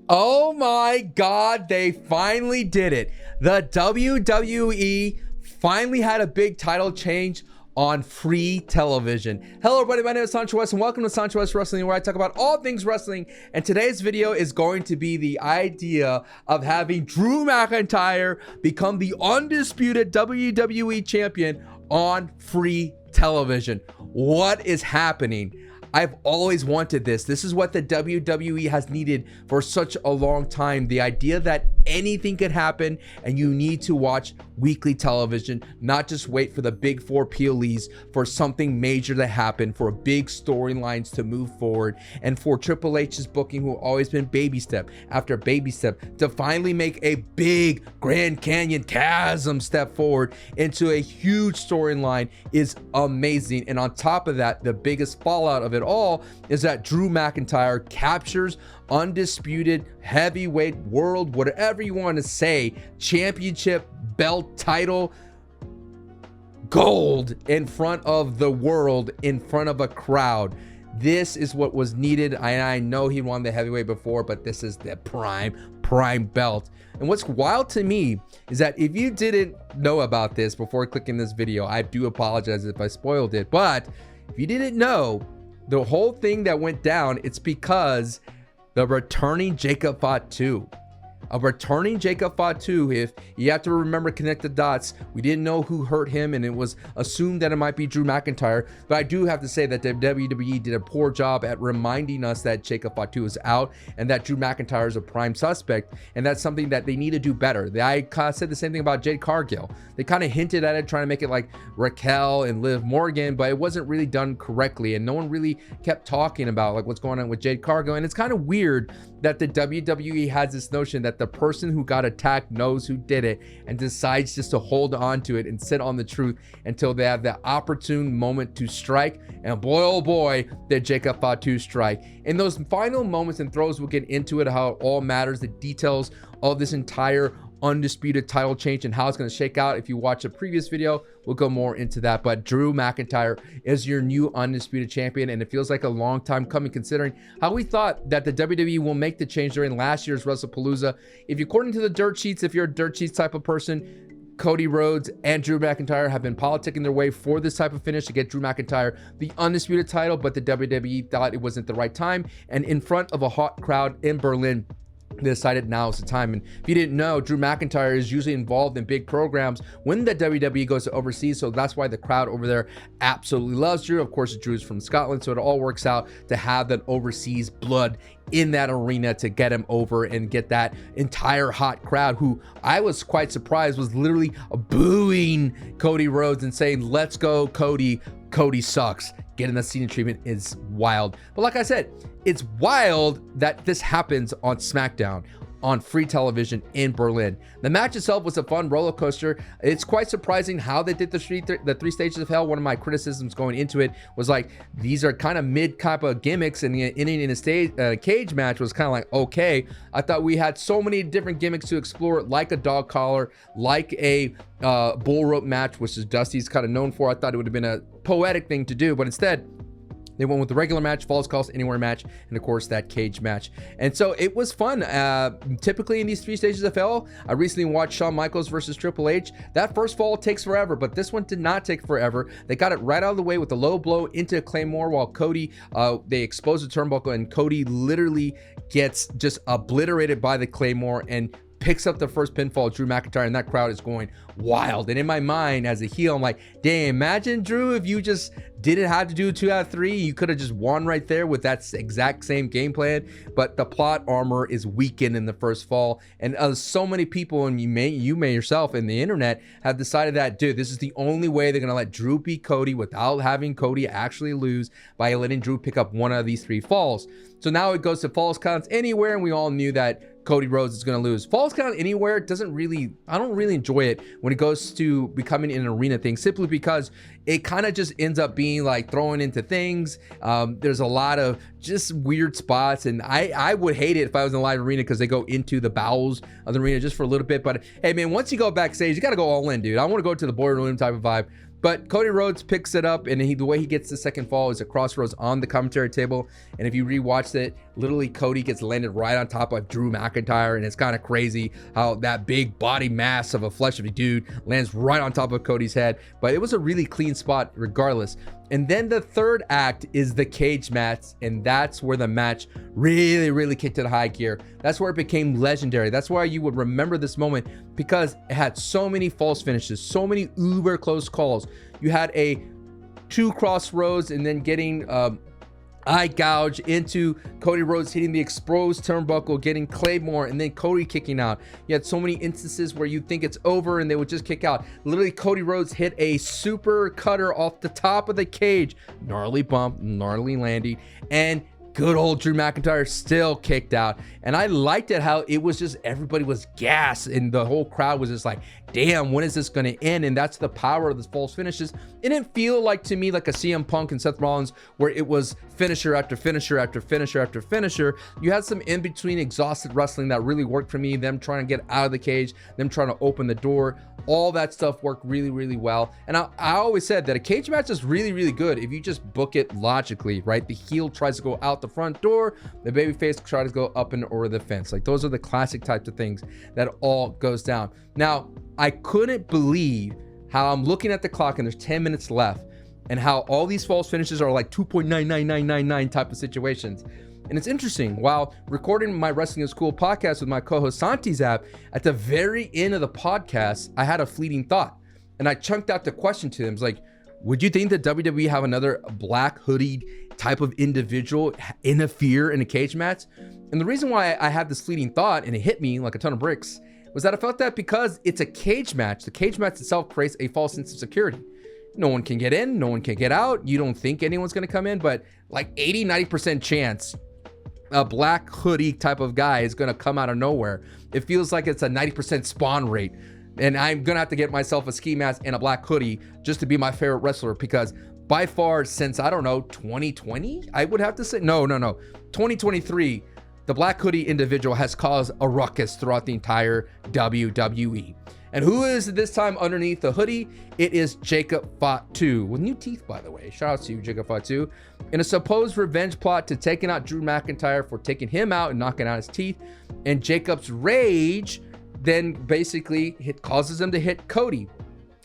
Oh my God, they finally did it. The WWE finally had a big title change on free television. Hello everybody, my name is Sancho West and welcome to Sancho West Wrestling, where I talk about all things wrestling. And today's video is going to be the idea of having Drew McIntyre become the undisputed WWE champion on free television. What is happening? I've always wanted this. This is what the WWE has needed for such a long time. The idea that anything could happen and you need to watch weekly television, not just wait for the big four PLEs for something major to happen, for big storylines to move forward, and for Triple H's booking, who always been baby step after baby step, to finally make a big Grand Canyon chasm step forward into a huge storyline is amazing. And on top of that, the biggest fallout of it all is that Drew McIntyre captures undisputed heavyweight world, whatever you want to say, championship belt title gold in front of the world, in front of a crowd. This is what was needed. I know he won the heavyweight before, but this is the prime belt. And what's wild to me is that if you didn't know about this before clicking this video, I do apologize if I spoiled it, but if you didn't know, the whole thing that went down, it's because the returning Jacob Fatu. A returning Jacob Fatu, if you have to remember, connect the dots, we didn't know who hurt him and it was assumed that it might be Drew McIntyre, but I do have to say that the WWE did a poor job at reminding us that Jacob Fatu is out and that Drew McIntyre is a prime suspect, and that's something that they need to do better. I said the same thing about Jade Cargill. They kind of hinted at it, trying to make it like Raquel and Liv Morgan, but it wasn't really done correctly, and no one really kept talking about like what's going on with Jade Cargill. And it's kind of weird that the WWE has this notion that the person who got attacked knows who did it and decides just to hold on to it and sit on the truth until they have the opportune moment to strike. And boy, oh boy, did Jacob Fatu strike. In those final moments and throws, we'll get into it, how it all matters, the details of this entire undisputed title change and how it's going to shake out. If you watch a previous video, we'll go more into that. But Drew McIntyre is your new undisputed champion, and it feels like a long time coming, considering how we thought that the WWE will make the change during last year's WrestlePalooza. If you, according to the dirt sheets, if you're a dirt sheets type of person, Cody Rhodes and Drew McIntyre have been politicking their way for this type of finish to get Drew McIntyre the undisputed title, but the WWE thought it wasn't the right time, and in front of a hot crowd in Berlin, they decided now is the time. And if you didn't know, Drew McIntyre is usually involved in big programs when the WWE goes to overseas, so that's why the crowd over there absolutely loves Drew. Of course, Drew's from Scotland, so it all works out to have that overseas blood in that arena to get him over and get that entire hot crowd, who I was quite surprised was literally booing Cody Rhodes and saying, "Let's go, Cody. Cody sucks." Getting the Cena treatment is wild. But like I said, it's wild that this happens on Smackdown on free television in Berlin. The match itself was a fun roller coaster. It's quite surprising how they did the three stages of hell. One of my criticisms going into it was like, these are kind of mid type of gimmicks, and ending in a cage match was kind of like, okay. I thought we had so many different gimmicks to explore, like a dog collar, like a bull rope match, which is Dusty's kind of known for. I thought it would have been a poetic thing to do, but instead they went with the regular match, Falls Count Anywhere match, and of course that cage match. And so it was fun. Typically in these three stages of hell, I recently watched Shawn Michaels versus Triple H. That first fall takes forever, but this one did not take forever. They got it right out of the way with a low blow into Claymore, while Cody, they expose the turnbuckle, and Cody literally gets just obliterated by the Claymore and picks up the first pinfall. Drew McIntyre, and that crowd is going wild. And in my mind as a heel, I'm like, dang, imagine, Drew, if you just didn't have to do 2 out of 3, you could have just won right there with that exact same game plan. But the plot armor is weakened in the first fall, and so many people, and you may yourself in the internet, have decided that, dude, this is the only way they're gonna let Drew beat Cody without having Cody actually lose, by letting Drew pick up one of these 3 falls. So now it goes to Falls Counts Anywhere, and we all knew that Cody Rhodes is going to lose. Falls Count Anywhere doesn't really, I don't really enjoy it when it goes to becoming an arena thing, simply because it kind of just ends up being like throwing into things. There's a lot of just weird spots, and I would hate it if I was in a live arena, because they go into the bowels of the arena just for a little bit. But hey man, once you go backstage, you got to go all in, dude. I want to go to the boiler room type of vibe. But Cody Rhodes picks it up, and the way he gets the second fall is a crossroads on the commentary table. And if you rewatched it, literally Cody gets landed right on top of Drew McIntyre, and it's kind of crazy how that big body mass of a flesh of a dude lands right on top of Cody's head. But it was a really clean spot regardless. And then the third act is the cage match, and that's where the match really kicked into high gear. That's where it became legendary. That's why you would remember this moment, because it had so many false finishes, so many uber close calls. You had a 2 crossroads and then getting eye gouge into Cody Rhodes hitting the exposed turnbuckle, getting Claymore, and then Cody kicking out. You had so many instances where you think it's over and they would just kick out. Literally, Cody Rhodes hit a super cutter off the top of the cage. Gnarly bump, gnarly landing, and good old Drew McIntyre still kicked out. And I liked it how it was just, everybody was gassed and the whole crowd was just like, damn, when is this going to end? And that's the power of the false finishes. It didn't feel like, to me, like a CM Punk and Seth Rollins where it was finisher after finisher after finisher after finisher. You had some in-between exhausted wrestling that really worked for me. Them trying to get out of the cage, them trying to open the door. All that stuff worked really well. And I always said that a cage match is really good if you just book it logically, right? The heel tries to go out the front door, the babyface tries to go up and over the fence. Like, those are the classic types of things that all goes down. Now, I couldn't believe how I'm looking at the clock and there's 10 minutes left, and how all these false finishes are like 2.99999 type of situations. And it's interesting, while recording my Wrestling is Cool podcast with my co-host Santi's app, at the very end of the podcast, I had a fleeting thought. And I chunked out the question to him. It's like, would you think that WWE have another black hoodied type of individual interfere in a cage match? And the reason why I had this fleeting thought, and it hit me like a ton of bricks, was that I felt that because it's a cage match, the cage match itself creates a false sense of security. No one can get in, no one can get out. You don't think anyone's going to come in, but like 80-90% chance a black hoodie type of guy is going to come out of nowhere. It feels like it's a 90% spawn rate. And I'm going to have to get myself a ski mask and a black hoodie just to be my favorite wrestler, because by far since, I don't know, 2020, I would have to say, no, 2023, the black hoodie individual has caused a ruckus throughout the entire WWE. And who is this time underneath the hoodie? It is Jacob Fatu, with new teeth, by the way. Shout out to you, Jacob Fatu. In a supposed revenge plot to taking out Drew McIntyre for taking him out and knocking out his teeth. And Jacob's rage then basically causes him to hit Cody.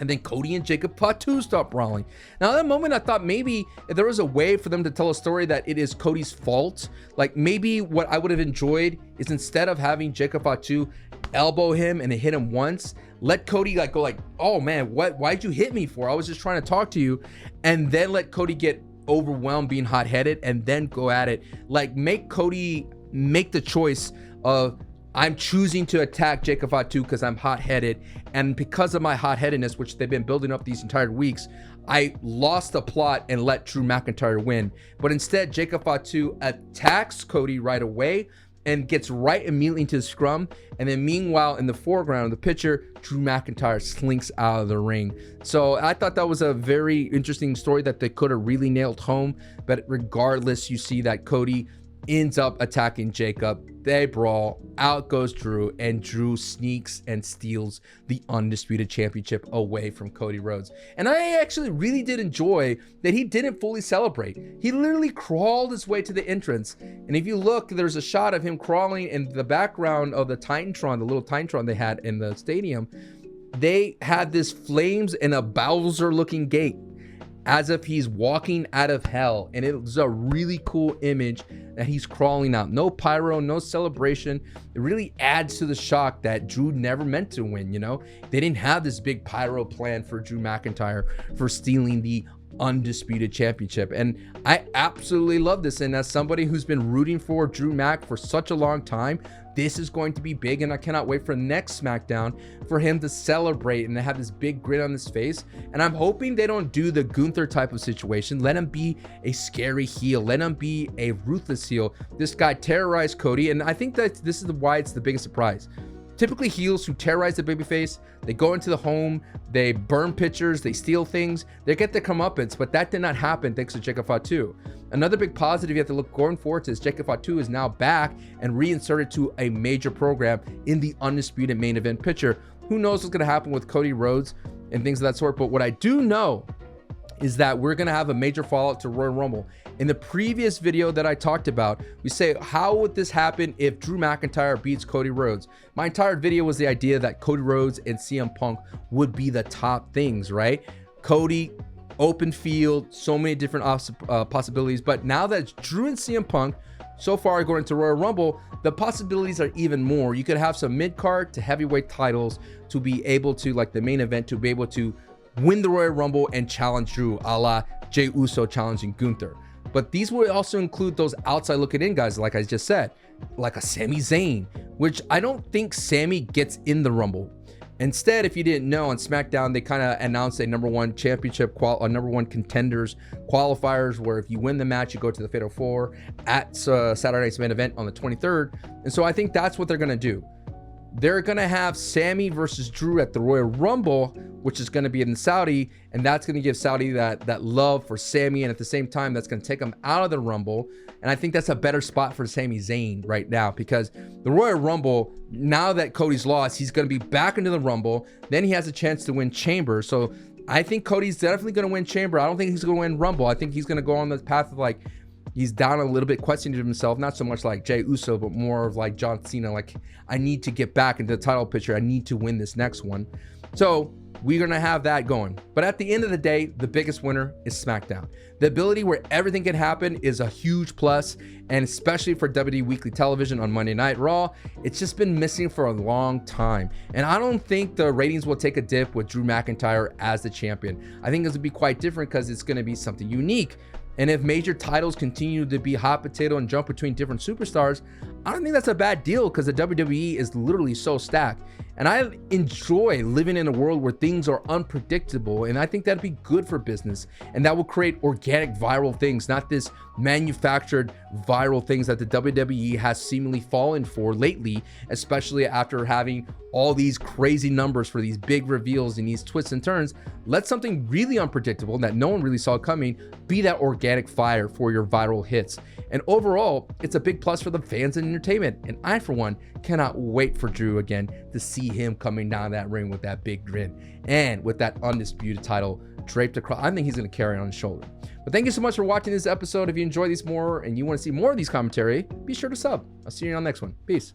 And then Cody and Jacob Fatu stop brawling. Now, at that moment, I thought maybe if there was a way for them to tell a story that it is Cody's fault, like maybe what I would have enjoyed is, instead of having Jacob Fatu elbow him and hit him once, let Cody like go like, oh man, why'd you hit me for? I was just trying to talk to you. And then let Cody get overwhelmed being hot-headed and then go at it. Like, make Cody make the choice of, I'm choosing to attack Jacob Fatu because I'm hot-headed, and because of my hot-headedness, which they've been building up these entire weeks, I lost the plot and let Drew McIntyre win. But instead, Jacob Fatu attacks Cody right away and gets right immediately into the scrum. And then meanwhile, in the foreground of the picture, Drew McIntyre slinks out of the ring. So I thought that was a very interesting story that they could have really nailed home. But regardless, you see that Cody ends up attacking Jacob. They brawl, out goes Drew, and Drew sneaks and steals the Undisputed Championship away from Cody Rhodes. And I actually really did enjoy that he didn't fully celebrate. He literally crawled his way to the entrance. And if you look, there's a shot of him crawling in the background of the Titantron, the little Titantron they had in the stadium. They had this flames and a Bowser looking gate, as if he's walking out of hell. And it was a really cool image that he's crawling out. No pyro, no celebration. It really adds to the shock that Drew never meant to win, you know? They didn't have this big pyro plan for Drew McIntyre for stealing the Undisputed Championship. And I absolutely love this. And as somebody who's been rooting for Drew Mac for such a long time, this is going to be big, and I cannot wait for next SmackDown for him to celebrate and to have this big grin on his face. And I'm hoping they don't do the Gunther type of situation. Let him be a scary heel. Let him be a ruthless heel. This guy terrorized Cody, and I think that this is why it's the biggest surprise. Typically, heels who terrorize the babyface, they go into the home, they burn pictures, they steal things, they get their comeuppance, but that did not happen thanks to Jacob Fatu. Another big positive you have to look going forward to is Jacob Fatu is now back and reinserted to a major program in the Undisputed main event picture. Who knows what's going to happen with Cody Rhodes? and things of that sort. But what I do know is that we're going to have a major fallout to Royal Rumble. In the previous video that I talked about, we say, how would this happen if Drew McIntyre beats Cody Rhodes? My entire video was the idea that Cody Rhodes and CM Punk would be the top things, right? Cody, open field, so many different possibilities. But now that it's Drew and CM Punk, so far going to Royal Rumble, the possibilities are even more. You could have some mid-card to heavyweight titles to be able to, like the main event, to be able to win the Royal Rumble and challenge Drew, a la Jey Uso challenging Gunther. But these would also include those outside looking in guys, like I just said, like a Sami Zayn, which I don't think Sami gets in the Rumble. Instead, if you didn't know, on Smackdown, they kind of announced a #1 championship, #1 contenders qualifiers, where if you win the match, you go to the Fatal 4 at Saturday Night's main event on the 23rd. And so I think that's what they're going to do. They're going to have Sami versus Drew at the Royal Rumble, which is going to be in Saudi, and that's going to give Saudi that love for Sami, and at the same time, that's going to take him out of the Rumble. And I think that's a better spot for Sami Zayn right now, because the Royal Rumble, now that Cody's lost, he's going to be back into the Rumble. Then he has a chance to win Chamber. So I think Cody's definitely going to win Chamber. I don't think he's going to win Rumble. I think he's going to go on the path of, like, he's down a little bit, questioning himself, not so much like Jey Uso, but more of like John Cena, like, I need to get back into the title picture. I need to win this next one. So we're going to have that going. But at the end of the day, the biggest winner is SmackDown. The ability where everything can happen is a huge plus, and especially for WWE Weekly Television on Monday Night Raw, it's just been missing for a long time. And I don't think the ratings will take a dip with Drew McIntyre as the champion. I think this will be quite different because it's going to be something unique. And if major titles continue to be hot potato and jump between different superstars, I don't think that's a bad deal, because the WWE is literally so stacked. And I enjoy living in a world where things are unpredictable, and I think that'd be good for business. And that will create organic viral things, not this manufactured viral things that the WWE has seemingly fallen for lately, especially after having all these crazy numbers for these big reveals and these twists and turns. Let something really unpredictable that no one really saw coming be that organic fire for your viral hits. And overall, it's a big plus for the fans and entertainment. And I, for one, cannot wait for Drew again to see him coming down that ring with that big grin and with that undisputed title draped across. I think he's going to carry it on his shoulder. But thank you so much for watching this episode. If you enjoy these more and you want to see more of these commentary, be sure to sub. I'll see you on the next one. Peace.